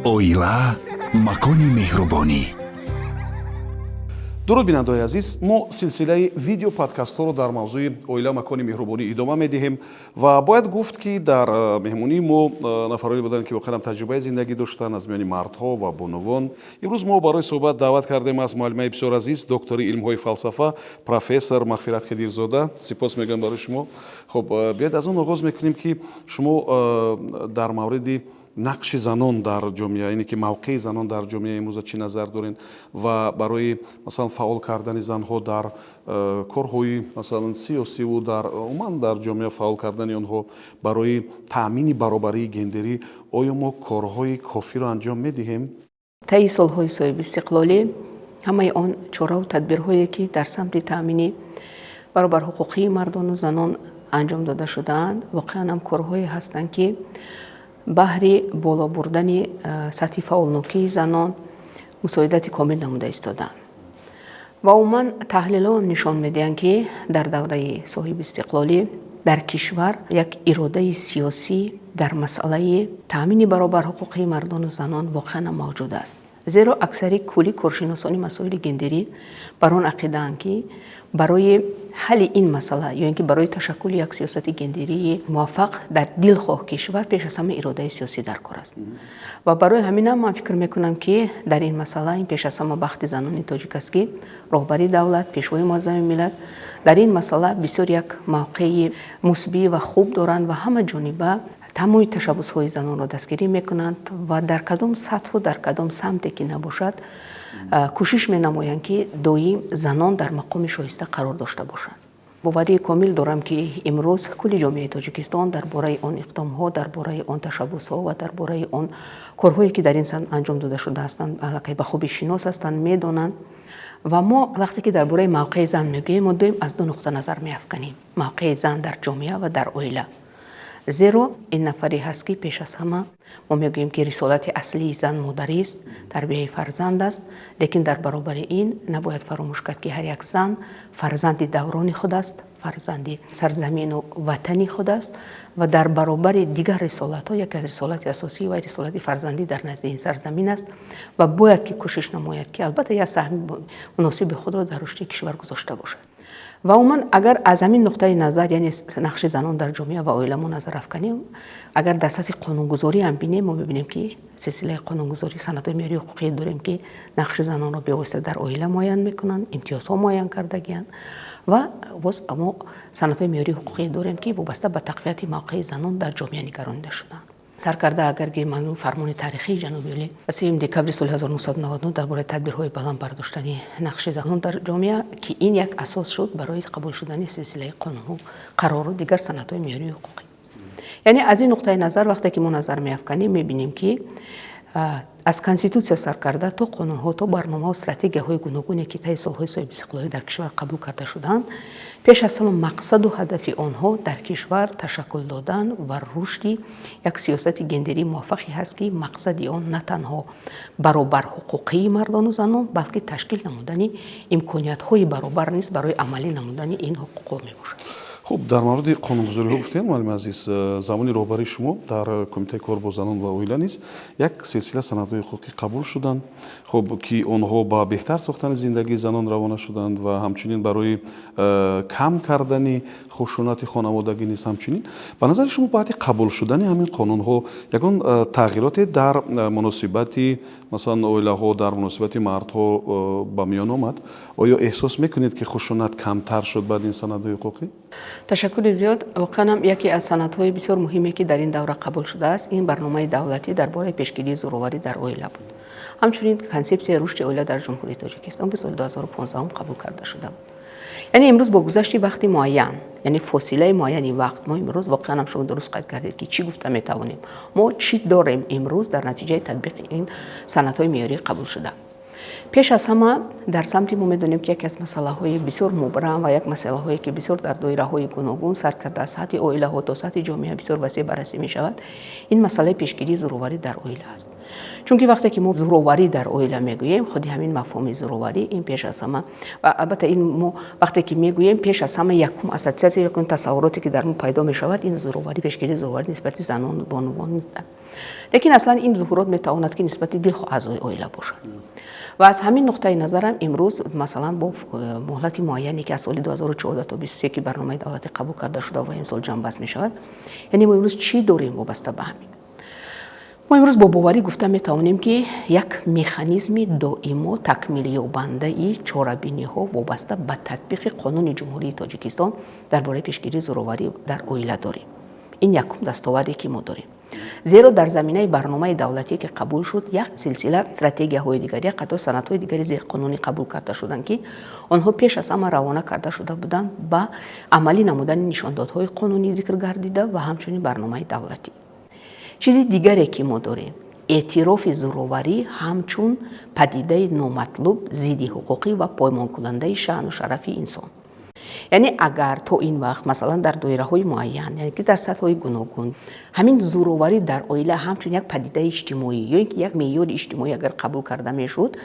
оила макони меҳрубонӣ. дуруд бинандаҳои азиз, мо силсилаи видео подкастҳоро дар мавзӯи оила макони меҳрубонӣ идома медиҳем ва бояд гуфт, ки дар меҳмонии мо нафароне буданд, ки воқеан таҷрибаи зиндагӣ доштанд аз миёни мардҳо ва бонувон. имрӯз мо барои суҳбат даъват кардем аз муаллимаи бисёр азиз, доктори илмҳои фалсафа, профессор Мағфират Хидирзода. Сипос мегӯям барои шумо. Хуб, биёед аз он оғоз мекунем, ки шумо дар мавриди нақши занон дар ҷомеа, яъне ки мавқеи занон дар ҷомеа имрӯза чӣ назар доред ва барои масалан фаъол кардани занҳо дар корҳои масалан сиёсиву дар умуман дар ҷомеа фаъол кардани онҳо барои таъмини баробарии гендерӣ оё мо корҳои кофиро анҷом медиҳем? таи солҳои соҳиби истиқлолӣ ҳамаи он чораву тадбирҳое ки дар самти таъмини баробар ҳуқуқии мардону занон анҷом дода шудаанд, воқеан ҳам корҳое ҳастанд, ки баҳри боло бурдани сатҳи фаъолнокии занон мусоидати комил намуда истодаанд. ва умуман таҳлилҳо нишон медиҳанд, ки дар давраи соҳиби истиқлолӣ дар кишвар як иродаи сиёсӣ дар масъалаи таъмини баробар ҳуқуқи мардону занон воқеан мавҷуд аст. зеро аксари кӯли коршиносони масоили гендерӣ бар он ақидаанд, ки барои ҳалли ин масъала ё ин ки барои ташаккули як сиёсати гендерии муваффақ дар дилхоҳ кишвар пеш аз ҳама иродаи сиёсӣ дар кор аст. ва барои ҳаминам ман фикр мекунам, ки дар ин масъала ин пеш аз ҳама бахти занони тоҷик аст, ки роҳбари давлат, пешвои муаззами миллат дар ин масъала бисёр як мавқеи мусбӣ ва хуб доранд ва ҳамаҷониба тамоми ташаббусҳои занонро дастгирӣ мекунанд ва дар кадом сатҳу дар кадом самте ки набошад кӯшиш менамоянд, ки доим занон дар мақоми шоиста қарор дошта бошанд. боварии комил дорам, ки имрӯз кулли ҷомеаи Тоҷикистон дар бораи он иқдомҳо, дар бораи он ташаббусҳо ва дар бораи он корҳое, ки дар ин сан анҷом дода шуда ҳастанд, аллакай ба хуби шинос ҳастанд, медонанд. ва мо вақте ки дар бораи мавқеи зан мегӯем, мо доим аз ду нуқта назар меафканем. мавқеи зан дар ҷомеа ва дар оила. зеро ин нафаре ҳаст, ки пеш аз ҳама мо мегӯем, ки рисолати аслии зан модарист, тарбияи фарзанд аст. лекин дар баробари ин набояд фаромӯш кард, ки ҳар як зан фарзанди даврони худ аст, фарзанди сарзамину ватани худ аст ва дар баробари дигар рисолатҳо яке аз рисолати асосии вай рисолати фарзандӣ дар назди ин сарзамин аст ва бояд ки кӯшиш намояд, ки албатта як саҳми муносиби худро дар рушди кишвар гузошта бошад. ва умуман агар аз ҳамин нуқтаи назар, яъне нақши занон дар ҷомеа ва оила мо назар афканем, агар дар сатҳи қонунгузорӣ ҳам бинем, мо мебинем, ки силсилаи қонунгузорӣ санадҳои меъёрии ҳуқуқӣ дорем, ки нақши занонро бевосита дар оила муайян мекунанд, имтиёзҳо муайян кардагианд ва боз мо санадҳои меъёрии ҳуқуқӣ дорем, ки вобаста ба тақвияти мавқеи занон дар ҷомеа нигаронида шудаанд. саркарда агар гирману фармони тарихии ҷануби олӣ ба 3 декабри соли 1999 дар бораи тадбирҳои баланд бардоштани нақши занон дар ҷомеа, ки ин як асос шуд барои қабул шудани силсилаи қонунҳо, қарору дигар санадҳои меъёрии ҳуқуқӣ. яъне аз ин нуқтаи назар вақте ки мо назар меафканем, мебинем, ки аз конститутсия сар карда то қонунҳо, то барномаҳо, стратегияҳои гуногуне, ки таи солҳои соҳиби истиқлолӣ дар кишвар қабул карда шудаанд, пеш аз ҳама мақсаду ҳадафи онҳо дар кишвар ташаккул додан ва рушди як сиёсати гендерӣ муваффақе ҳаст, ки мақсади он на танҳо баробар ҳуқуқии мардону занон, балки ташкил намудани имкониятҳои баробар низ барои амалӣ намудани ин ҳуқуқҳо мебошад. хуб, дар мавриди қонунгузориҳо гуфтем, муаллим азиз, замони роҳбарии шумо дар кумитаи кор бо занон ва оила низ як силсила санадҳои ҳуқуқӣ қабул шуданд, хуб, ки онҳо ба беҳтар сохтани зиндагии занон равона шуданд ва ҳамчунин барои кам кардани хушунати хонаводагӣ низ ҳамчунин. ба назари шумо баъди қабул шудани ҳамин қонунҳо ягон тағйироте дар муносибати масалан оилаҳо, дар муносибати мардҳо ба миён омад? оё эҳсос мекунед, ки хушунат камтар шуд баъди ин санадҳои ҳуқуқӣ? ташаккури зиёд. воқеан ҳам яке аз санадҳои бисёр муҳиме, ки дар ин давра қабул шудааст, ин барномаи давлатӣ дар бораи пешгирии зӯроварӣ дар оила буд. ҳамчунин консепсияи рушди оила дар ҷумҳурии Тоҷикистон, ки соли 2015 қабул карда шуда буд. яъне имрӯз бо гузашти вақти муайян, яъне фосилаи муайяни вақт, мо имрӯз воқеан ҳам шумо дуруст қайд кардед, ки чӣ гуфта метавонем, мо чӣ дорем имрӯз дар натиҷаи татбиқи ин санадҳои меъёрӣ қабул шуда. پیش از همه در سمت ما میدونیم که یکی از مسائل بسیار مبرم و یک مسئله که بسیار در دایره‌های گوناگون سر کرده از سطح عائله ها تا سطح جامعه بسیار وسیع بررسی می شود. این مسئله پیشگیری زورآوری در عائله است. چون که وقتی که ما زورآوری در عائله میگوییم خود همین مفهوم زورآوری این پیش از همه و البته این ما وقتی که میگوییم پیش از همه یکم اساسیت یکم تصوراتی که در ما پیدا می شود این زورآوری پیشگیری زورآوری نسبت زنان بانوان نیست. لیکن اصلا این ظهورات میتواند که نسبت دلخواه اعضای عائله باشد. و از همین نقطه نظرم امروز مثلا با مهلت معینی که از سال 2014 تا 2023 که برنامه دولتی قبول کرده شده و امسال جمع بست می شود، یعنی ما امروز چی داریم وابسته به همین؟ ما امروز با باوری گفته می توانیم که یک مکانیزم دائم و تکمیل یابنده ای چاره‌بینی ها وابسته به تطبیق قانون جمهوری تاجیکستان درباره پیشگیری زورآوری در عائله داریم. این یکم دستاوردی که ما داریم. زیرا در زمینه برنامه دولتی که قبول شد یک سلسله استراتژی‌های دیگری قطع سنت‌های دیگری زیر قانونی قبول کرده شدند که آنها پیش از همه روانه کرده شده بودند با عملی نمودن نشاندادهای قانونی ذکر گردیده و همچنین برنامه دولتی. چیزی دیگری که ما داریم اعتراف زورآوری همچون پدیده نامطلوب ضد حقوقی و پایمال کننده شأن و شرف انسان. یعنی اگر تو این وقت مثلا در دایره‌های معین یعنی که در سطح‌های گوناگون همین زورآوری در عائله همچون یک پدیده اجتماعی یا اینکه یک معیار اجتماعی اگر قبول کرده میشد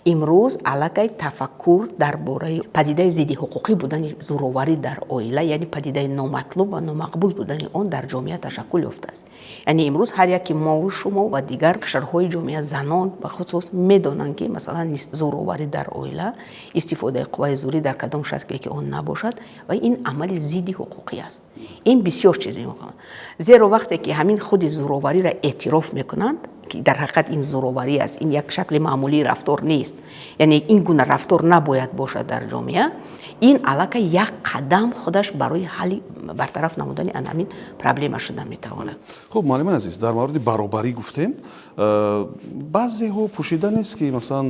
امروز علاقه تفکر درباره پدیده ضد حقوقی بودن زورآوری در عائله یعنی پدیده نامطلوب و نامقبول بودن آن در جامعه تشکل یافته است. یعنی امروز هر یکی ما و شما و دیگر قشرهای جامعه زنان به خصوص میدونن که مثلا زورآوری در عائله استفاده قوای زوری در کدام شکلی که آن نباشد و این عمل ضد حقوقی است. این بسیار چیزی میکنه. زیرا وقتی که همین خود زورآوری را اعتراف میکنند که در حقیقت این زورآوری است، این یک شکل معمولی رفتار نیست، یعنی این گونه رفتار نباید باشد در جامعه، این علاقه یک قدم خودش برای حل برطرف نمودن همین پرابلم شده میتواند. خب معلم عزیز در مورد برابری گفتیم بعضی ها پوشیده نیست که مثلا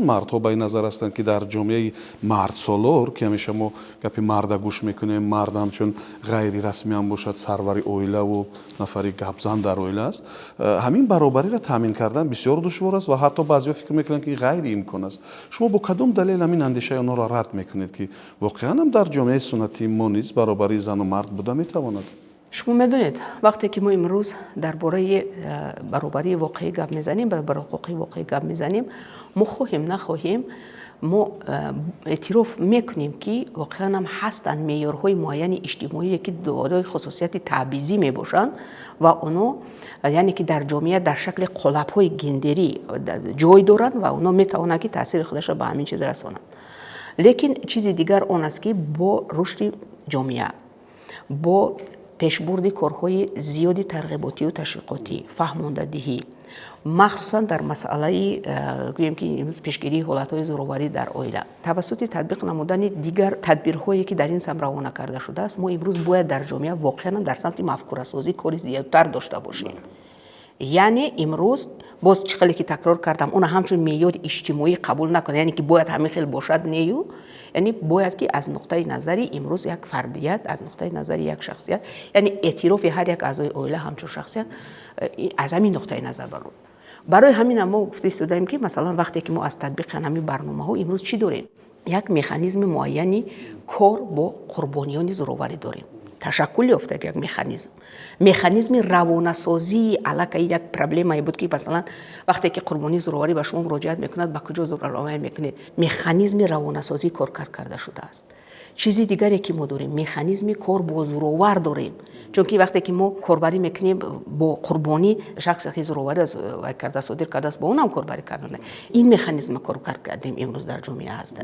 مردها به این نظر هستند که در جامعه مرد سالار که همیشه ما گپ مرد گوش میکنیم مرد هم چون غیر رسمی هم باشد سروری عائله و نفری گپزن در عائله است همین برابری را تامین کردن بسیار دشوار است و حتی بعضیا فکر میکنن که غیر امکان است. شما با کدام دلیل همین اندیشه آنها را رد میکنید که واقعا هم در جامعه سنتی ما نیز برابری زن و مرد بوده میتواند؟ شما میدونید وقتی که ما امروز درباره برابری واقعی گپ میزنیم برابری حقوقی واقعی گپ میزنیم ما خواهیم نخواهیم ما اعتراف میکنیم که واقعا هم هستند معیارهای معین اجتماعی که دارای خصوصیت تعبیزی میباشند و اونو یعنی که در جامعه در شکل قالب‌های گندری جای دارند و اونا میتوانند که تاثیر خودش را به همین چیز رسانند. لیکن چیز دیگر اون است که با رشد جامعه با پیشبرد کارهای زیادی ترغیباتی و تشویقاتی فهماندهی مخصوصا در مسئله گوییم که پیشگیری حالتهای زورآوری در عائله توسط تطبیق نمودن دیگر تدبیرهایی که در این سمت روانه کرده شده است ما امروز باید در جامعه واقعا در سمت مفکوره سازی کاری زیادتر داشته باشیم. یعنی امروز باز چقدر که تکرار کردم اون همچون معیار اجتماعی قبول نکنه یعنی که باید همین خیلی باشد نیو یعنی باید که از نقطه نظری امروز یک فردیت از نقطه نظری یک شخصیت یعنی اعتراف هر یک اعضای عائله همچون شخصیت از همین نقطه نظر برای همین ما گفته استودیم که مثلا وقتی که ما از تطبیق همین برنامه ها امروز چی داریم یک مکانیزم معینی کار با قربانیان زورآوری داریم تشکل یافته یک مکانیزم روانه‌سازی علاقه یک پرابلمی بود که مثلا وقتی که قربانی زورآوری به شما مراجعت میکند به کجا زورآوری میکنه مکانیزم روانه‌سازی کار کرده شده است. چیزی دیگری که ما داریم مکانیزم کار با زورآور داریم چون که وقتی که ما کاربری میکنیم با قربانی شخصی که زورآوری از کرده صادر کرده است با اونم کاربری کردن این مکانیزم کار کردیم امروز در جامعه هست.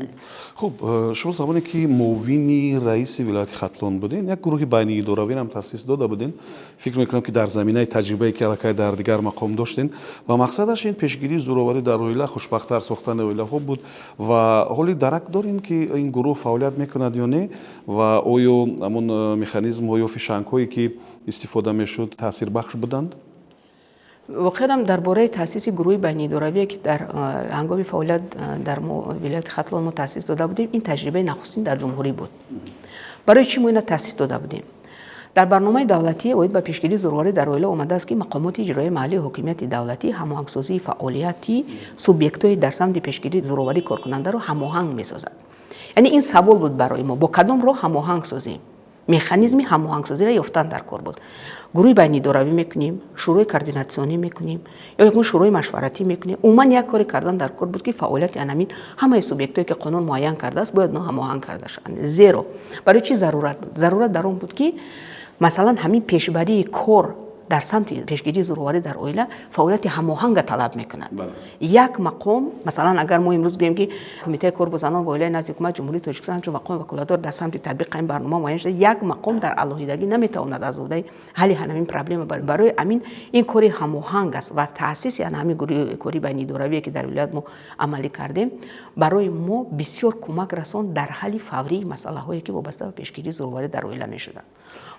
خب شما زمانی که معاون رئیس ولایت ختلان بودین یک گروه بین اداروی هم تاسیس داده بودین فکر میکنم که در زمینه تجربه که علاقه در دیگر مقام داشتین و مقصدش این پیشگیری زورآوری در عائله خوشبخت‌تر ساختن عائله ها بود و حالی درک دارین که این گروه فعالیت میکند یا نه و آیا همون مکانیزم های و فشنگ‌هایی که استفاده میشد تاثیر بخش بودند؟ واقعا درباره تاسیس گروه بین اداروی که در هنگام فعالیت در ولایت ختلان ما تاسیس داده بودیم این تجربه نخستین در جمهوری بود. برای چی ما اینو تاسیس داده بودیم؟ در برنامه دولتی اوید به پیشگیری زورآوری در اویلا اومده است که مقامات اجرایی محلی حکومت دولتی هماهنگسازی فعالیتی سوبیکت‌های در سمت پیشگیری زورآوری کارکننده رو هماهنگ می‌سازد. یعنی این سوال بود برای ما با کدام راه هماهنگ سازیم. مکانیزم هماهنگسازی را یافتن در کار بود. گروه بین داروی میکنیم، شورای کوردیناسیونی میکنیم یا یک شورای مشورتی میکنیم. عموما یک کاری کردن در کار بود که فعالیت انامین همه سوبیکتایی که قانون معین کرده است باید نه هماهنگ کرده شوند. زیرو برای چی ضرورت بود؟ ضرورت در اون بود که مثلا همین پیشبری کار در سمت پیشگیری زورآوری در اویلا فعالیت هماهنگ طلب میکند. یک مقام مثلا اگر ما امروز بگیم که کمیته کار با زنان و اویلا نزد حکومت جمهوری تاجیکستان چون مقام وکالتدار در سمت تطبیق این برنامه معین شده، یک مقام در علاهیدگی نمیتواند از عهده حل همین پرابلم برای امین این کاری هماهنگ است و تاسیس همین گروه کاری بین دارویی که در ولایت ما عملی کردیم برای ما بسیار کمک رساند در حل فوری مسئله هایی که وابسته به پیشگیری زورآوری در اویلا میشدند.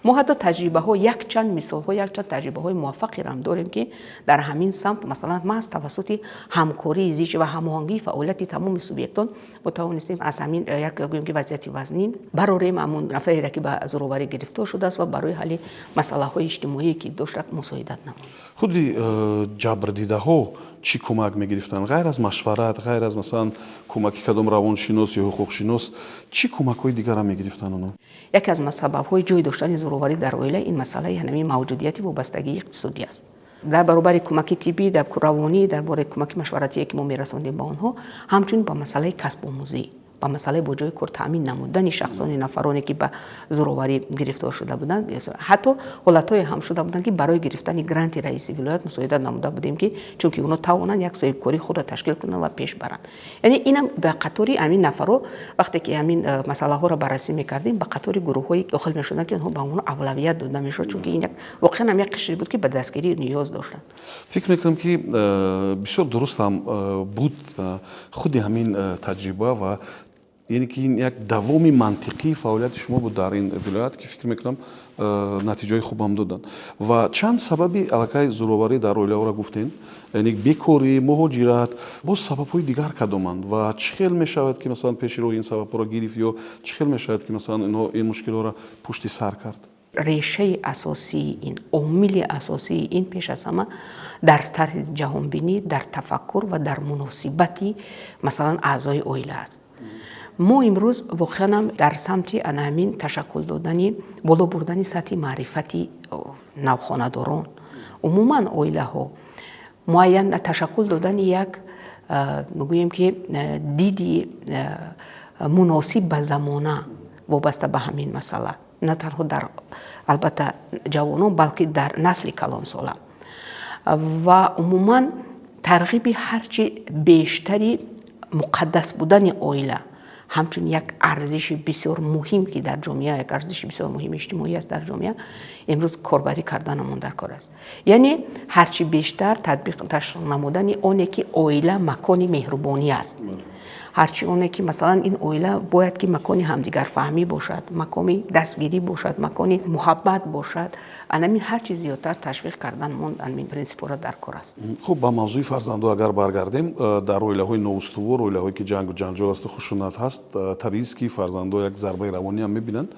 ما حتی تجربه ها یک چند مثال ها یک چند تجربه های موفقی هم داریم که در همین سمت مثلا ما از توسط همکاری زیچ و هماهنگی فعالیت تمام سوبیکتان متوانستیم از همین یک گویم که وضعیت وزنین برای همون نفری را که به زورآوری گرفتار شده است و برای حل مسئله های اجتماعی که داشت مساعدت نمود. خودی جبر دیده ها چی کمک میگرفتن غیر از مشورت، غیر از مثلا کمکی کدام روانشناس یا حقوق شناس، چی کمک های دیگر هم میگرفتن اونا؟ یکی از سبب های جای داشتن زورآوری در اویلا این مسئله یعنی موجودیت وابستگی اقتصادی است. در برابر کمک طبی، در روانی، در برابر کمک مشورتی که ما میرساندیم به آنها، همچنین با مسئله کسب آموزی، با مسئله با جای کار تامین نمودن شخصان نفرانی که به زورآوری گرفتار شده بودند، حتی حالت‌های هم شده بودند که برای گرفتن گرانت رئیس ولایت مساعدت نموده بودیم که چون که اونا توانند یک صاحبکاری خود را تشکیل کنند و پیش برند. یعنی اینم به قطاری همین نفرا وقتی که همین مسئله ها را بررسی می‌کردیم به قطاری گروه‌های داخل می‌شدند که اونها به اونها اولویت داده می‌شد چون که این واقعا هم یک قشری بود که به دستگیری نیاز داشتند. فکر می‌کنم که بسیار درست هم بود خود همین تجربه و یعنی که این یک دوام منطقی فعالیت شما بود در این ولایت که فکر میکنم نتیجه خوب هم دادن و چند سببی علاقه زورآوری در اویلا را گفتین، یعنی بیکاری، مهاجرت، با سبب‌های دیگر کدامند و چه خیلی میشود که مثلا پیش رو این سبب را گرفت یا چه خیلی میشود که مثلا این مشکل را پشت سر کرد؟ ریشه اساسی این عامل اساسی این پیش از همه در طرح جهانبینی، در تفکر و در مناسبتی مثلا اعضای اویلا است. ما امروز واقعا در سمت همین تشکل دادن بالا بردن سطح معرفتی نوخانه‌داران عموما اویلا ها معین تشکل دادن یک میگوییم که دیدی مناسب به زمانه وابسته به همین مسئله، نه تنها در البته جوانان بلکه در نسل کلان ساله و عموما ترغیب هرچی بیشتری مقدس بودن اویلا همچون یک ارزش بسیار مهم که در جامعه یک ارزش بسیار مهم اجتماعی است در جامعه امروز کاربری کردنمون در کار است. یعنی هرچی بیشتر تشویق نمودن اونه که اویلا مکانی مهربانی است، هرچی اونه که مثلا این اویلا باید که مکانی همدیگر فهمی باشد، مکانی دستگیری باشد، مکانی محبت باشد، همین هر چیز زیادتر تشویق کردن من این پرینسیپ را در کار است. خب با موضوع فرزندو اگر برگردیم در اویلاهای نواستوار، اویلاهایی که جنگ و جنجال است و خشونت هست، طبیعی است که فرزندو یک ضربه روانی هم میبینن.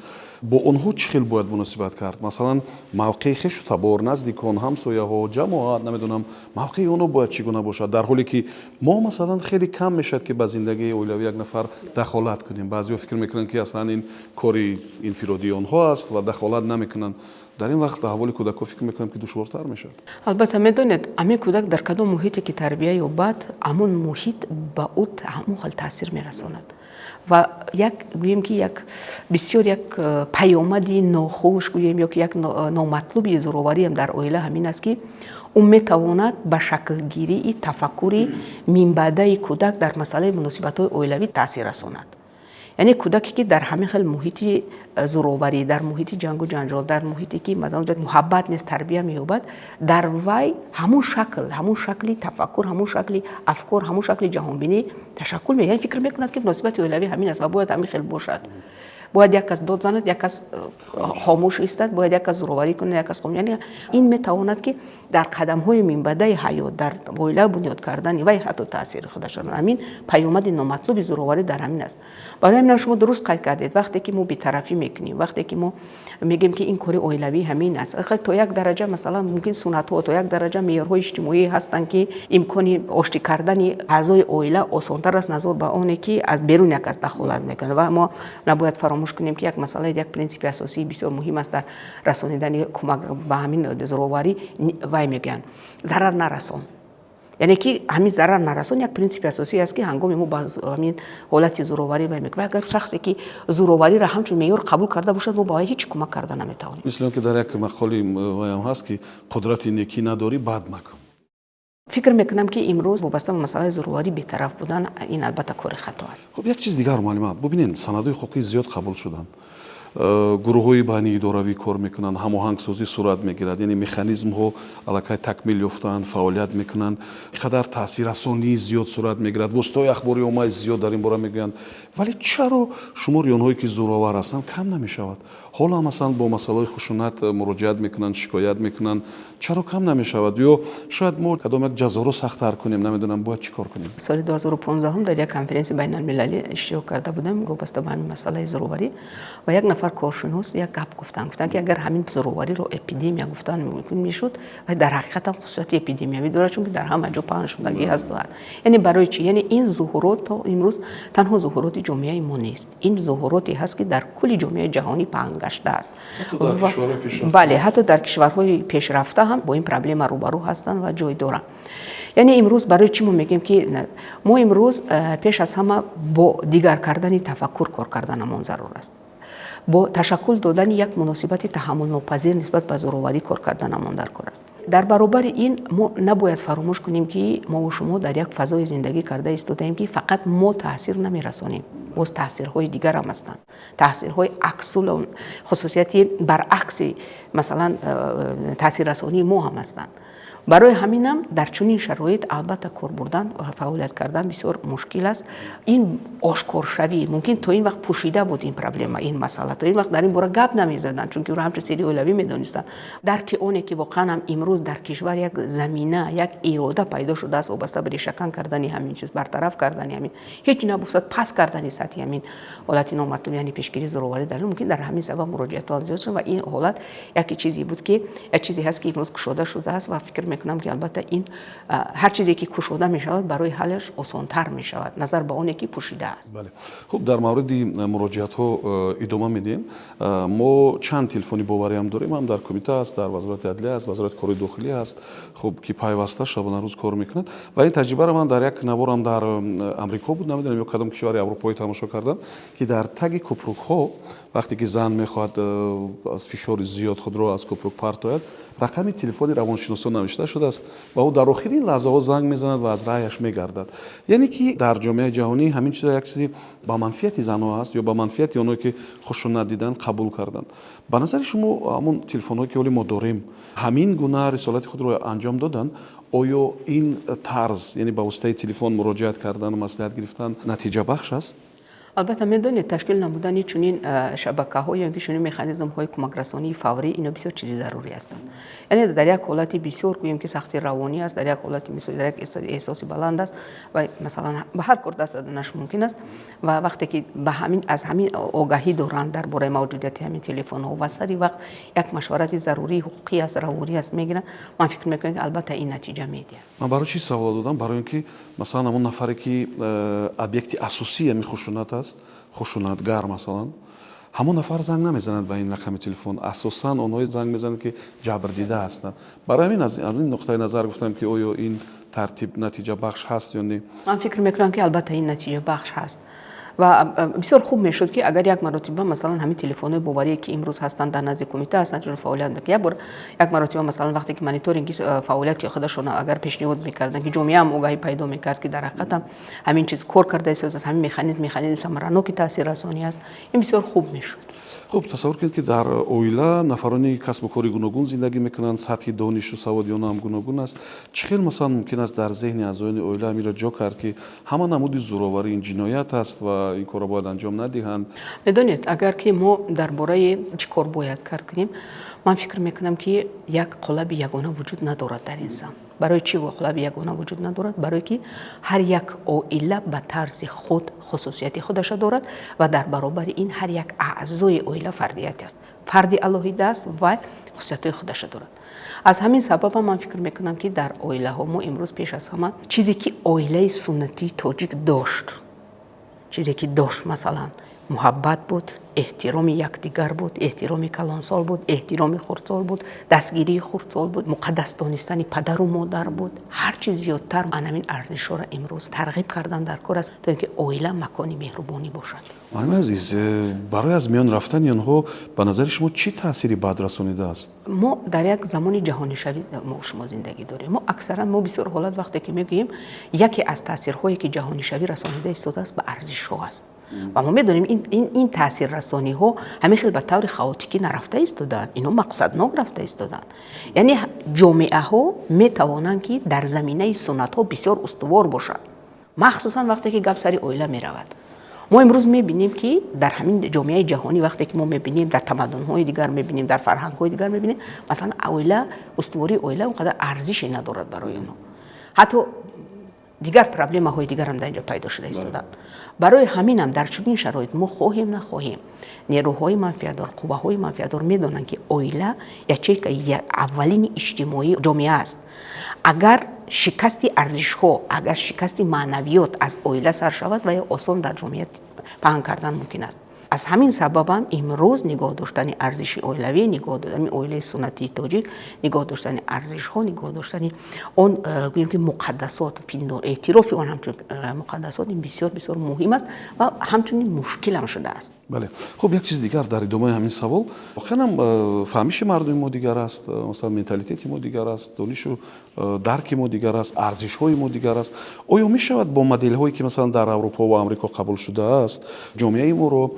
با اونها چه خیلی باید مناسبت کرد؟ مثلا موقع خویش تبار نزدیکان، همسایه ها، جماعت، نمیدونم موقع اونها باید چگونه باشد، در حالی که ما مثلا خیلی کم میشد که به زندگی اویلاوی یک نفر دخالت کنیم. بعضیا فکر میکنن که اصلا این کاری انفرادی آنها است و دخالت نمیکنن. در این وقت تحول کودک فکر میکنم که دشوارتر میشد. البته میدونید همین کودک در کدام محیطی که تربیت یابد همون محیط به او همون حال تاثیر میرساند و یک گوییم که یک بسیار یک پیامدی ناخوش گوییم یا که یک نامطلوبی زورآوری هم در اویلا همین است که اون میتواند به شکل گیری تفکری منبعده کودک در مسئله مناسبت‌های اویلاوی تاثیر رساند. یعنی کودکی که در همین خیلی محیط زورآوری، در محیط جنگ و جنجال، در محیطی که مثلا محبت نیست تربیت می‌یابد، در وی همون شکلی تفکر، همون شکلی افکار، همون شکلی جهانبینی تشکل می‌یابد. یعنی فکر می‌کند که مناسبت اویلاوی همین است و باید همین خیلی باشد. باید یک کس داد زند، یک کس خاموش ایستد، باید یک کس زورآوری کنه، یک کس خاموش. یعنی این میتواند که در قدم‌های منبعی حیات در اویلا بنیاد کردن و حتی تاثیر خودش را همین پیامد نامطلوب زورواری در همین است. برای همین شما درست قید کردید وقتی که ما بی‌طرفی میکنیم وقتی که ما میگیم که این کار اویلوی همین است تا یک درجه مثلا ممکن سنت‌ها تا یک درجه معیارهای اجتماعی هستند که امکان آشتی کردن اعضای اویلا آسان‌تر است نظر به آنی که از بیرون یک از دخالت میکنه و ما نباید فراموش کنیم که یک مسئله یک پرینسیپ اساسی بسیار مهم است در رسانیدن کمک به همین زورواری وای میگن ضرر نرسان یعنی که همین ضرر نرسان یک پرینسیپ اساسی است که هنگام ما با همین حالت زورواری وای میگه اگر شخصی که زورواری را همچون معیار قبول کرده باشد ما با هیچ کمک کردن نمیتوانیم. مثل که در یک مقاله وایم هست که قدرت نیکی نداری بد مکن. فکر میکنم که امروز وابسته به مسئله زورواری بی‌طرف بودن این البته کار خطا است. خب یک چیز دیگر معلومه ببینید سندهای حقوقی زیاد قبول شدن. گروه‌های بین اداروی کار میکنن هماهنگسازی صورت میگیرد یعنی مکانیزم ها علاقه تکمیل یافتن فعالیت میکنن قدر تاثیررسانی زیاد صورت میگیرد وسطای اخباری اومای زیاد در این باره میگن ولی چرا شمار آنهایی که زورآور هستند کم نمیشود حالا مثلا با مسائل خشونت مراجعت میکنن شکایت میکنن چرا کم نمیشود یا شاید ما کدام یک جزا رو سخت‌تر کنیم نمیدونم باید چیکار کنیم. سال 2015 هم در یک کنفرانس بین المللی اشتراک کرده بودم گفته به همین مسئله زورواری و یک نفر کارشناس یک گپ گفتن که اگر همین زورواری رو اپیدمی گفتن ممکن میشد و در حقیقت هم خصوصیت اپیدمیوی داره چون که در همه جا پخش شدگی هست یعنی برای چی یعنی این ظهورات تا امروز تنها ظهورات جامعه ما نیست این ظهوراتی هست که در کل جامعه جهانی پهن گشته است بله حتی در کشورهای پیشرفته هم با این پروبلم روبرو هستند و جای دارن. یعنی امروز برای چی ما میگیم که ما امروز پیش از همه با دیگر کردن تفکر کار کردنمون ضرور است با تشکل دادن یک مناسبت تحمل ناپذیر نسبت به زورواری کار کردنمون در کار است. در برابر این ما نباید فراموش کنیم که ما و شما در یک فضای زندگی کرده ایستادیم که فقط ما تاثیر نمیرسانیم باز تاثیرهای دیگر هم هستند تاثیرهای عکس خصوصیتی برعکس مثلا تاثیررسانی ما هم هستند. برای همینم در چنین شرایط البته کار بردن و فعالیت کردن بسیار مشکل است. این آشکار شوی ممکن تا این وقت پوشیده بود این پروبلم این مسئله تا این وقت در این باره گپ نمیزدن چون که رو همچون سری اولوی میدونستن درک اونه که واقعا هم امروز در کشور یک زمینه یک اراده پیدا شده است وابسته به ریشه‌کن کردن همین چیز برطرف کردن همین هیچ نبود پس کردن سطح همین حالت نامطلوب یعنی پیشگیری زورواری در ممکن در همین سبب مراجعات زیاد شد و این حالت یک چیزی بود که یک چیزی هست که امروز گشوده شده است و فکر میکنم که البته این هر چیزی که گشوده می شود برای حلش آسان‌تر می شود نظر به اون که پوشیده است. بله. خب در مورد مراجعات ها ادامه میدیم. ما چند تلفنی باوری هم داریم هم در کمیته است در وزارت عدلیه است وزارت کار داخلی است خب که پیوسته شبانه روز کار میکنند و این تجربه رو من در یک نوار هم در امریکا بود نمیدونم یا کدام کشور اروپایی تماشا کردم که در تگ کپروک ها وقتی که زن میخواد از فشار زیاد خود را از کپروک پرت آید رقم تلفن روانشناسان نوشته شده است و او در آخرین لحظه ها زنگ میزند و از رأیش میگردد یعنی که در جامعه جهانی همین چیز یک چیزی با منفیت زنها است یا با منفیت اونایی که خشونت دیدن قبول کردن. به نظر شما همون تلفن هایی که ما داریم همین گونه رسالت خود رو انجام دادن آیا این طرز یعنی با واسطه تلفن مراجعت کردن و مصلحت گرفتن نتیجه بخش است؟ البته میدونید تشکیل نمودن چنین شبکه‌های یا چنین مکانیزم‌های کمک رسانی فوری اینا بسیار چیزی ضروری هستند. یعنی در یک حالت بسیار گوییم که سختی روانی است در یک حالت مثل در یک احساسی بلند است و مثلا به هر کار دست دادنش ممکن است و وقتی که به همین از همین آگاهی دارند درباره موجودیت همین تلفن‌ها و سری وقت یک مشورت ضروری حقوقی است روانی است میگیرن من فکر میکنم که البته این نتیجه میده. من برای چی سوال دادم برای اینکه مثلا همون نفری که ابجکت اساسی همین خشونت است خشونتگر مثلا همون نفر زنگ نمیزند به این رقم تلفن اساسا اونها زنگ میزنند که جبر دیده هستند. برای همین از این نقطه نظر گفتم که آیا این ترتیب نتیجه بخش هست یا نه. من فکر میکنم که البته این نتیجه بخش هست و بسیار خوب میشد که اگر یک مرتبه مثلا همین تلفن باوری که امروز هستند در نزد کمیته هستند چون فعالیت میکنن یک مرتبه مثلا وقتی که مانیتورینگ فعالیت خودشون اگر پیشنهاد میکردن که جمعیت هم آگاهی پیدا میکرد که در حقیقت همین چیز کار کرده است همین مکانیزم ثمرناک تاثیر رسانی است این بسیار خوب میشد. خب تصور کنید که در اویلا نفرانی کسب و کاری گوناگون زندگی میکنند سطح دانش و سوادی آنها هم گوناگون است چه مثلا ممکن است در ذهن اعضای اویلا میره جا کرد که همان نمود زورواری این جنایت است و این کارا باید انجام ندهند. بدونید اگر که ما درباره چه کار باید کرد کنیم من فکر میکنم که یک قالب یگانه وجود ندارد در انسان. برای چی قالب یگانه وجود ندارد؟ برای که هر یک عائله به طرز خود خصوصیت خودش دارد و در برابر این هر یک اعضای عائله فردیت است. فردی الهیده است و خصوصیت خودش دارد. از همین سبب من فکر میکنم که در عائله ها ما امروز پیش از همه چیزی که عائله سنتی تاجیک داشت، چیزی که داشت مثلا محبت بود، احترام یکدیگر بود، احترام کلانسال بود، احترام خردسال بود، دستگیری خردسال بود، مقدس دانستن پدر و مادر بود. هر چیز زیادتر همین ارزش‌ها را امروز ترغیب کردن در کار است تا اینکه عائله مکانی مهربانی باشد. معلم عزیز، برای از میان رفتن آنها به نظر شما چی تأثیری بد رسانیده است؟ ما در یک زمان جهانی شوی ما شما زندگی داریم. ما اکثرا بسیار حالت وقتی که میگیم یکی از تاثیرهایی که جهانی شوی رسانیده ایستاده است به ارزش‌ها است. و ما میدونیم این تاثیر رسانی ها همین خیلی به طور خاطیکی نرفته ایستادن، اینا مقصدناک رفته ایستادن. یعنی جامعه ها میتوانند که در زمینه سنت ها بسیار استوار باشند، مخصوصا وقتی که گپ سر عائله میرود. ما امروز میبینیم که در همین جامعه جهانی وقتی که ما میبینیم در تمدن های دیگر میبینیم، در فرهنگ های دیگر میبینیم، مثلا عائله، استواری عائله اونقدر ارزشی ندارد برای اونها. حتی دیگر پرابلم های دیگر هم در اینجا پیدا شده ایستادن. برای همین هم در چنین شرایط ما خواهیم نخواهیم نیروهای منفعتدار، قوه‌های منفعتدار میدونن که عائله یک اولین اجتماعی جامعه است. اگر شکست ارزش‌ها، اگر شکست معنویات از عائله سر شود و یا آسان در جامعه پهن کردن ممکن است. از همین سبب هم امروز نگاه داشتن ارزش عائلوی، نگاه داشتن عائله سنتی تاجیک، نگاه داشتن ارزش‌ها، نگاه داشتن اون گوییم که مقدسات، اعتراف اون همچون مقدسات این بسیار بسیار مهم است و همچنین مشکل هم شده است. بله. خب یک چیز دیگر در ادامه همین سوال، خیلی فهمیش مردم ما دیگر است، مثلا منتالیتی ما دیگر است، دانش و درک ما دیگر است، ارزش‌های ما دیگر است. آیا می شود با مدل هایی که مثلا در اروپا و آمریکا قبول شده است جامعه ما رو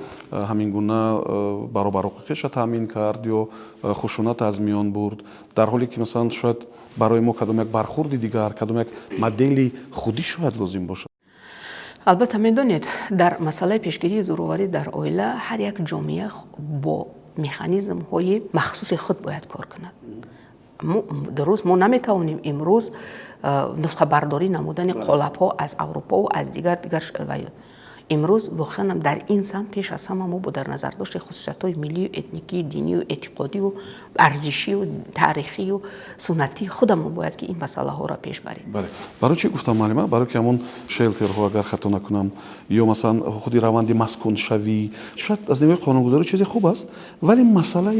همین گونه برابر حقوقش تامین کرد یا خشونت از میان برد، در حالی که مثلا شاید برای ما کدام یک برخورد دیگر، کدام یک مدل خودی شاید لازم باشد؟ البته میدونید در مسئله پیشگیری زورآوری در عائله هر یک جامعه با مکانیزم های مخصوص خود باید کار کند. درست ما نمیتوانیم امروز نسخه برداری نمودن قالب ها از اروپا و از دیگر امروز واقعا در این سمت پیش از همه ما با در نظر داشت خصوصیت‌های ملی و اتنیکی، دینی و اعتقادی و ارزشی و تاریخی و سنتی خودمون باید که این مسئله ها را پیش بریم. بله. برای چی گفتم معلمه؟ برای که همون شلترها اگر خطا نکنم یا مثلا خودی روند مسکن شوی شاید از نظر قانونگذاری چیز خوب است، ولی مسئله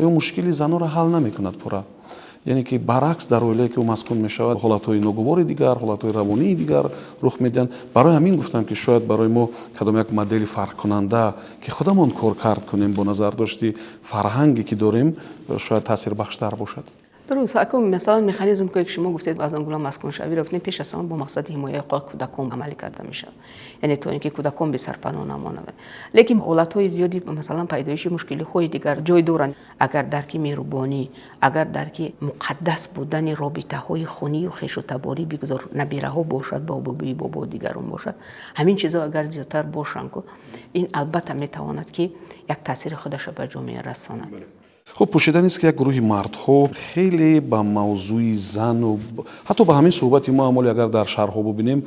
یا مشکلی زنان را حل نمی‌کند پورا. یعنی که برعکس در عائله که او مسکون می شود حالت‌های ناگوار دیگر، حالت‌های روانی دیگر رخ میدن. برای همین گفتم که شاید برای ما کدام یک مدل فرق کننده که خودمون کار کرد کنیم با نظر داشتی فرهنگی که داریم شاید تاثیر بخشتر باشد. درست. اگه مثلا مکانیزم که شما گفتید از آنگولا مسکن شوی رفتیم پیش از همه با مقصد حمایت کودکان عملی کرده میشه، یعنی تا اینکه کودکان به سرپناه نمانند. لیکن حالت‌های زیادی مثلا پیدایش مشکل‌های دیگر جای دارند. اگر درک مهربانی، اگر درک مقدس بودن رابطه‌های خونی و خویش و تباری بگذار نبیره‌ها باشد، بابا دیگران باشد، همین چیزا اگر زیادتر باشند این البته میتواند که یک تاثیر خودش به جامعه رساند. خب پوشیدن است که یک گروه مردها خیلی با موضوع زن و حتی با همین صحبت ما عملی اگر در شهرها ببینیم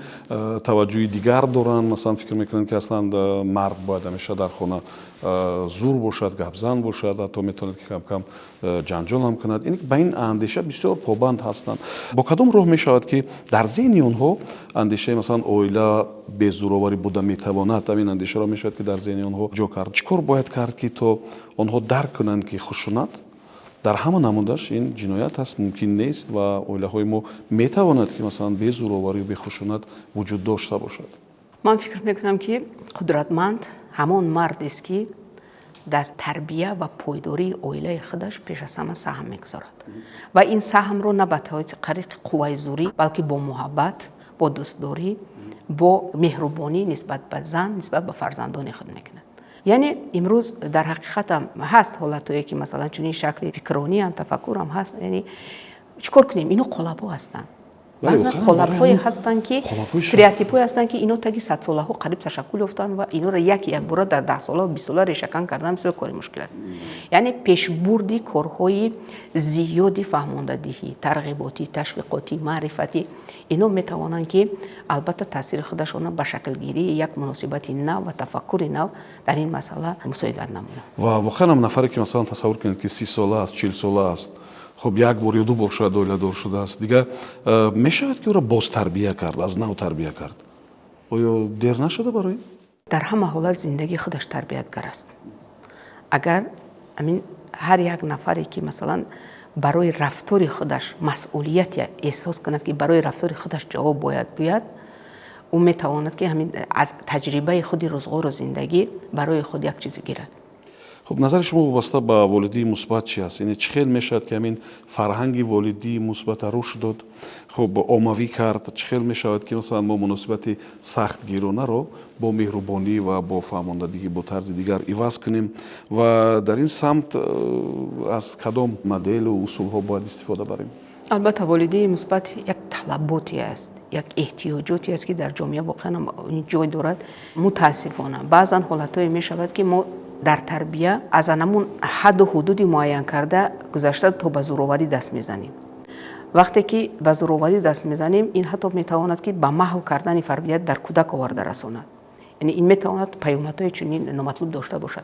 توجه دیگر دارن، مثلا فکر میکنن که اصلا مرد باید همیشه در خانه زور باشد، گپ زن باشد، حتی میتواند که کم کم جنجال هم کند. این به این اندیشه بسیار پابند هستند. با کدام راه می شود که در ذهن آنها اندیشه مثلا عائله به زورآوری بوده میتواند، همین اندیشه را می شود که در ذهن آنها جا کرد؟ چیکار باید کرد که تا آنها درک کنند که خشونت در همان نمودش این جنایت است، ممکن نیست و عائله های ما میتواند که مثلا به زورآوری و به خشونت وجود داشته باشد؟ من فکر میکنم که قدرتمند همان مرد است که در تربیه و پایداری عائله خودش پیش از همه سهم میگذارد و این سهم رو نه به طریق قوه زوری بلکه با محبت، با دوستداری، با مهربانی نسبت به زن، نسبت به فرزندان خود میکند. یعنی امروز در حقیقت هم هست حالتایی که مثلا چنین شکل فکرانی هم تفکر هم هست، یعنی چیکار کنیم؟ اینو قالب‌ها هستن. баъзан خب қолабҳое ҳастанд ки қолабҳои стереотипҳое ҳастанд ки ино таги садсолаҳо қариб ташаккул ёфтанд ва инора якбора дар 10 20 решакан кардан бисёр кори мушкил аст. яъне пешбурди корҳои зиёди фаҳмондадиҳӣ, тарғиботӣ, ташвиқотӣ, маърифатӣ ино метавонанд ки албатта таъсири худашонро ба шаклгирии як муносибати нав ва тафаккури нав дар ин масъала мусоидат намуданд. ва воқеан ҳам нафаре ки масалан тасаввур кунед ки 30 сола аст, 40 сола аст, хуб як бор ё ду бор шояд оиладор шудааст, дигар мешавад ки ӯро бозтарбия кард, аз нав тарбия кард. оё дер нашуда барои ин? дар ҳама ҳолат зиндагии худаш тарбиятгар аст. агар амин ҳар як нафаре ки масалан барои рафтори худаш масъулият эҳсос кунад ки барои рафтори худаш ҷавоб бояд гӯяд, ӯ метавонад ки ҳамин аз таҷрибаи худи рӯзғору зиндагӣ барои худ як чизе гирад. خب نظر شما وابسته به والدی مثبت چی است؟ یعنی چه خیلی میشد که همین فرهنگ والدی مثبت رشد داد، خب آموزی کرد، چه خیلی میشود که مثلا ما مناسبت سخت گیرانه رو با مهربانی و با فهماندگی با طرز دیگر عوض کنیم و در این سمت از کدام مدل و اصول ها باید استفاده بریم؟ البته والدی مثبت یک طلباتی است، یک احتیاجاتی است که در جامعه واقعا جای دارد. متاسفانه بعضا حالتایی میشود که ما در تربیه از آنمون حد و حدودی معین کرده گذشته تا به زورآوری دست میزنیم. وقتی که به زورآوری دست میزنیم این حتی میتواند که به محو کردن تربیت در کودک آورده رساند. یعنی این میتواند پیامدهای چنین نامطلوب داشته باشد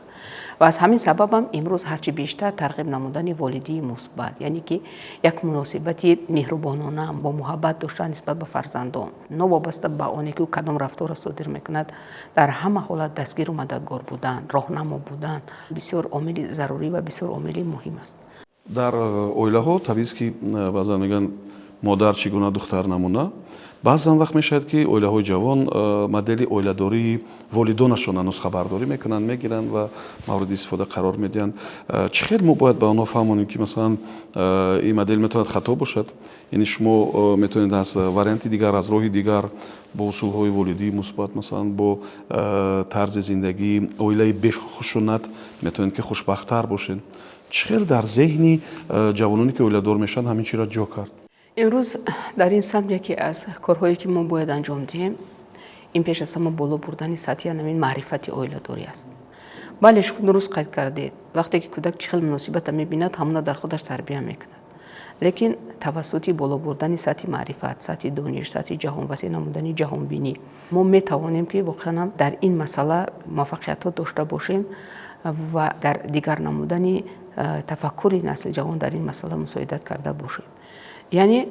و از همین سبب هم امروز هرچی بیشتر ترغیب نمودن والدی مثبت، یعنی که یک مناسبت مهربانانه با محبت داشتن نسبت به فرزندان، نوابسته به آنی که کدام رفتار را صادر میکند، در همه حالت دستگیر و مددگار بودن، راهنما بودن بسیار عامل ضروری و بسیار عامل مهم است. در اویله‌ها طبیعی است که بعضا میگن مادر چگونه دختر نمونه. بعضا وقت میشد که اویله‌های جوان مدل اویله‌داری والدانشون نسخه برداری میکنن، میگیرن و مورد استفاده قرار میدن. چه خیلی ما باید به آنها فهمونیم که مثلا این مدل میتواند خطا باشد. یعنی شما میتونید از وارینت دیگر، از راه دیگر با اصولهای والدی مثبت، مثلا با طرز زندگی اویله بیش خشونت میتونید که خوشبخت‌تر باشین. چه خیلی در ذهنی جوانانی که اویله‌دار میشن همین چیز را جا کرد. امروز در این سمت یکی از کارهایی که ما باید انجام دهیم این پیش از همه بالا بردن سطحی همین معرفت اویله‌داری است. بله شما درست قید کردید، وقتی که کودک چه خیلی مناسبت میبیند همون در خودش تربیت میکند، لیکن توسط بالا بردن سطح معرفت، سطح دانش، سطح جهان وسیع نمودن جهان بینی ما میتوانیم که واقعا در این مسئله موفقیت داشته باشیم و در دیگر نمودن تفکر نسل جوان در این مسئله مساعدت کرده باشیم. یعنی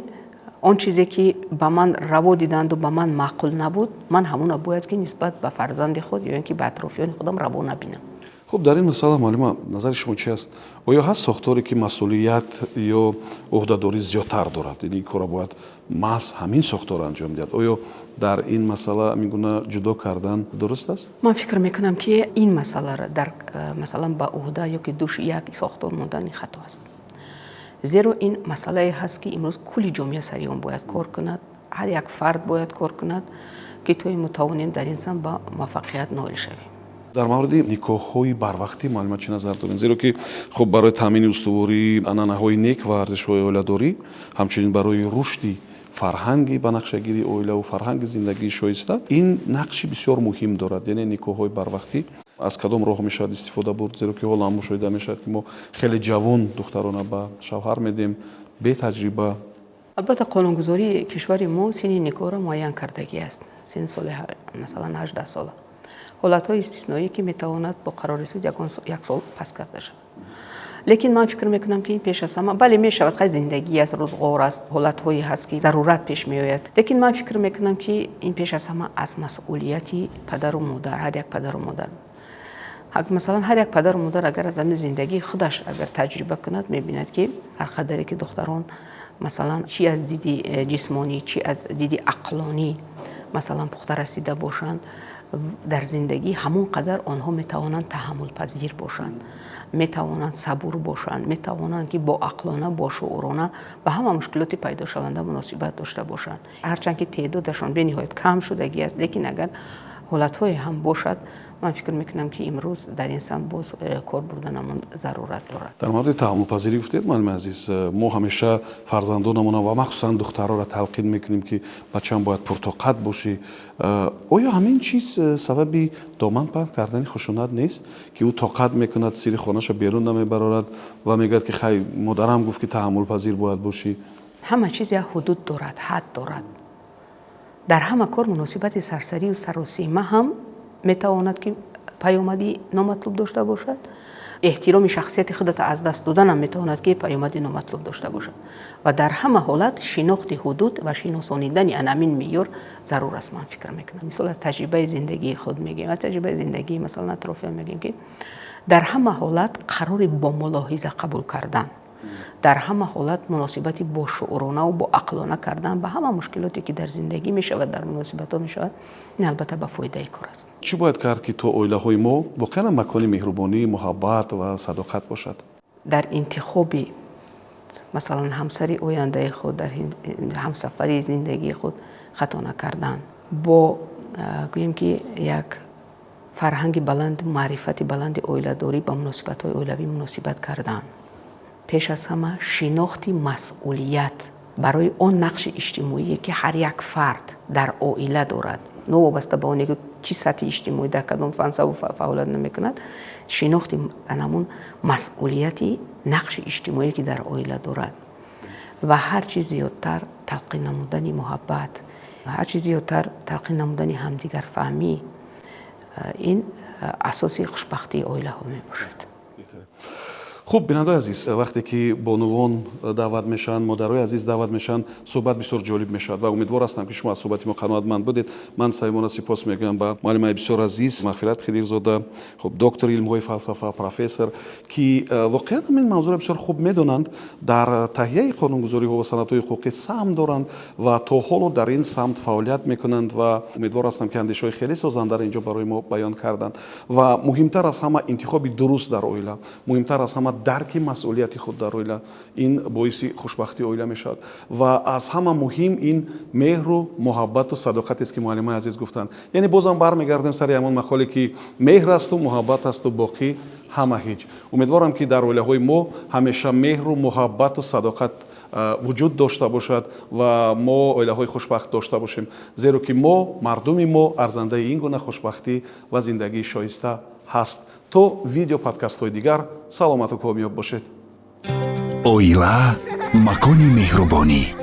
آن چیزی که به من روا دیدند و به من معقول نبود، من همون باید که نسبت به فرزند خود یا اینکه به اطرافیان خودم روا نبینم. خب در این مسئله معلومه نظر شما چی است؟ آیا هست ساختاری که مسئولیت یا عهده‌داری زیادتر دارد؟ یعنی کارا باید محض همین ساختار انجام دهد. آیا در این مسئله میگونه جدا کردن درست است؟ من فکر میکنم که این مسئله را در مثلا با عهده یا که دوش یک ساختار موندن خطا است. زیرا این مسئله هست که امروز کلی جامعه سری آن باید کار کند، هر یک فرد باید کار کند که توی متوانیم در این سمت با موفقیت نائل شویم. در مورد نکاح‌های بروقتی معلومات چه نظر دارین؟ زیرا که خب برای تامین استواری عنعنه‌های نیک و ارزش‌های اویله‌داری، همچنین برای رشد فرهنگی به نقشه‌گیری اویله و فرهنگ زندگی شایسته این نقشی بسیار مهم دارد. یعنی نکاح‌های بروقتی از کدام راه میشود استفاده برد؟ زیرا که حالا هم مشاهده میشود که ما خیلی جوان دخترانه به شوهر میدیم بی تجربه. البته قانونگذاری کشور ما سن نکاح را معین کردگی است. سن سال مثلا 18 ساله. حالت‌های استثنایی که میتواند با قرار سود یک سال پس کرده شود. لیکن من فکر میکنم که این پیش از همه بله میشود خیلی زندگی است، روزگار است، حالت‌هایی هست که ضرورت پیش میآید. لیکن من فکر میکنم که این پیش از همه از مسئولیتی پدر و مادر، هر یک پدر و مادر. مثلا هر یک پدر و مادر اگر از زمین زندگی خودش اگر تجربه کند میبیند که هر قدری که دختران مثلا چی از دیدی جسمانی چی از دیدی عقلانی مثلا پخته رسیده باشند در زندگی همون قدر آنها میتوانند تحمل پذیر باشند، میتوانند صبور باشند، میتوانند که با عقلانه با شعورانه به همه مشکلات پیدا شونده مناسبت داشته باشند. هرچند که تعدادشان به نهایت کم شدگی است، لیکن اگر حالت‌های هم باشد من فکر میکنم که امروز در این سمت باز کار بردنمون ضرورت دارد. در مورد تحمل پذیری گفتید معلم عزیز، ما همیشه فرزندانمون و مخصوصا دخترها را تلقین میکنیم که بچه‌م باید پرتقد باشی. آیا همین چیز سببی دامن پهن کردن خشونت نیست که او طاقت میکند سری خانه‌اش بیرون نمیبرد و میگه که خی مادرم گفت که تحمل پذیر باید باشی؟ همه چیز یک حدود دارد، حد دارد. در همه کار مناسبت سرسری و سر و سیمه هم میتواند که پیامدی نامطلوب داشته باشد. احترام شخصیت خودت از دست دادن هم میتواند که پیامدی نامطلوب داشته باشد و در همه حالت شناخت حدود و شناسانیدن همین معیار ضرور است. من فکر میکنم مثلا از تجربه زندگی خود میگیم، از تجربه زندگی مثلا اطرافی میگیم که در همه حالت قرار با ملاحظه قبول کردن، در همه حالت مناسبتی با شعورانه و با عقلانه کردن به همه مشکلاتی که در زندگی میشود، در مناسبت ها میشود، این البته به فایده کار است. چی باید کرد که تو اویله های ما واقعا مکان مهربانی، محبت و صداقت باشد؟ در انتخاب مثلا همسری آینده خود، در همسفری زندگی خود خطا نکردن، با گوییم که یک فرهنگ بلند، معرفت بلند اویله داری با مناسبت های اویلوی مناسبت کردن. پیش از همه شناخت مسئولیت برای آن نقش اجتماعی که هر یک فرد در عائله دارد، نه وابسته به آنی که چی سطح اجتماعی در کدام فنسه و فعالیت نمیکند، شناخت همون مسئولیتی نقش اجتماعی که در عائله دارد و هر چیز زیادتر تلقین نمودن محبت و هر چیز زیادتر تلقین نمودن همدیگر فهمی، این اساسی خوشبختی عائله ها می باشد. خوب بیننده عزیز، وقتی که بانوان دعوت میشن، مادرای عزیز دعوت میشن، صحبت بسیار جالب میشد و امیدوار هستم که شما از صحبت ما قناعتمند بودید. من صمیمانه سپاس میگم به معلم بسیار عزیز مغفرت خدیرزاده، خب دکتر علم های فلسفه، پروفسور، که واقعا این موضوع بسیار خوب میدونند، در تهیه قانونگذاری ها و سندهای حقوقی سهم دارند و تا حالا در این سمت فعالیت میکنند و امیدوار هستم که اندیشه های خیلی سازنده اینجا برای ما بیان کردند و مهمتر از همه انتخاب درست در عائله، مهمتر از همه درک مسئولیت خود در عائله، این باعث خوشبختی عائله میشد و از همه مهم این مهر و محبت و صداقت است که معلم عزیز گفتن. یعنی بازم برمیگردیم سر همون مقاله که مهر است و محبت است و باقی همه هیچ. امیدوارم که در عائله های ما همیشه مهر و محبت و صداقت وجود داشته باشد و ما عائله های خوشبخت داشته باشیم، زیرا که ما مردم ما ارزنده این گونه خوشبختی و زندگی شایسته هست. تو ویدیو پادکست های دیگر سلامت و کامیاب باشید. اویلا مکان مهربانی.